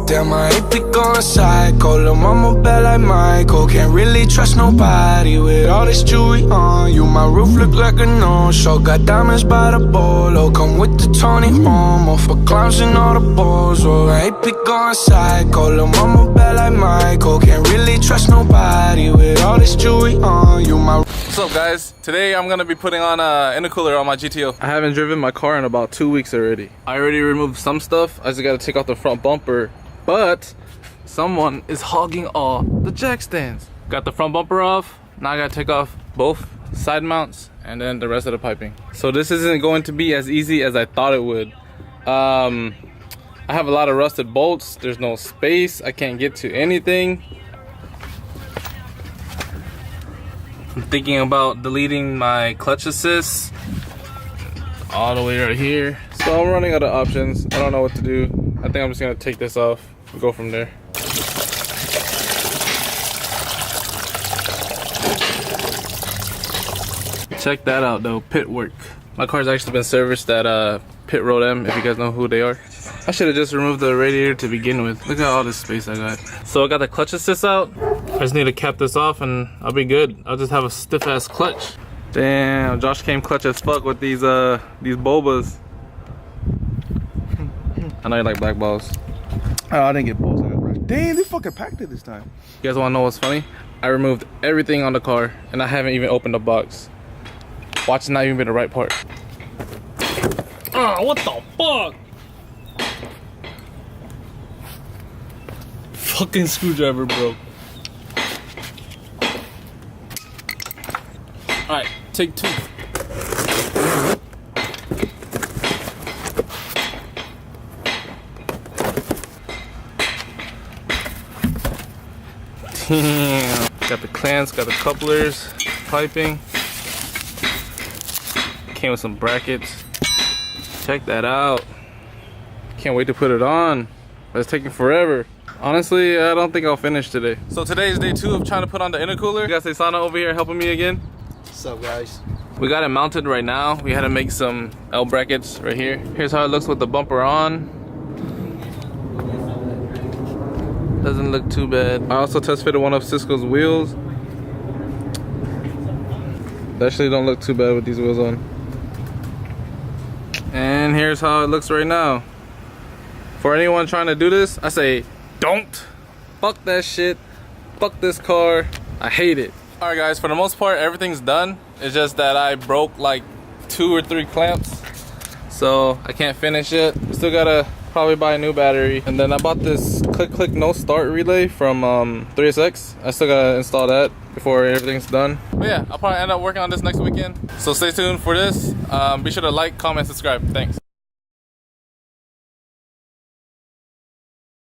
Damn, I ain't be going psycho. Lil' mama bad like Michael. Can't really trust nobody with all this jewelry on you. My roof look like a no-show. Got diamonds by the bolo. Come with the Tony Romo for clowns and all the balls. Oh, I ain't be going psycho. Lil' mama bad like Michael. Can't really trust nobody with all this jewelry on you. What's up, guys? Today I'm gonna be putting on an intercooler on my GTO. I haven't driven my car in about 2 weeks already. I already removed some stuff. I just gotta take off the front bumper, but someone is hogging all the jack stands. Got the front bumper off. Now I gotta take off both side mounts and then the rest of the piping. So this isn't going to be as easy as I thought it would. I have a lot of rusted bolts. There's no space. I can't get to anything. I'm thinking about deleting my clutch assist all the way right here. So I'm running out of options. I don't know what to do. I think I'm just gonna take this off and go from there. Check that out though, pit work. My car's actually been serviced at Pit Road M, if you guys know who they are. I should have just removed the radiator to begin with. Look at all this space I got. So I got the clutch assist out. I just need to cap this off and I'll be good. I'll just have a stiff ass clutch. Damn, Josh came clutch as fuck with these bobas. I know you like black balls. Oh, I didn't get balls. I got brush. Damn, they fucking packed it this time. You guys wanna know what's funny? I removed everything on the car and I haven't even opened the box. Watch it not even be the right part. Oh, what the fuck? Fucking screwdriver broke. Alright, take two. Damn. Got the clamps, got the couplers, piping. Came with some brackets. Check that out. Can't wait to put it on. But it's taking forever. Honestly, I don't think I'll finish today. So today is day 2 of trying to put on the intercooler. You got Sana over here helping me again. What's up, guys? We got it mounted right now. We had to make some L brackets right here. Here's how it looks with the bumper on. Doesn't look too bad. I also test fitted one of Cisco's wheels. They actually don't look too bad with these wheels on. And here's how it looks right now. For anyone trying to do this, I say don't. Fuck that shit. Fuck this car. I hate it. Alright guys, for the most part everything's done. It's just that I broke like 2 or 3 clamps, so I can't finish it. Still gotta probably buy a new battery. And then I bought this click no start relay from 3SX. I still gotta install that before everything's done. But yeah, I'll probably end up working on this next weekend. So stay tuned for this. Be sure to like, comment, subscribe. Thanks.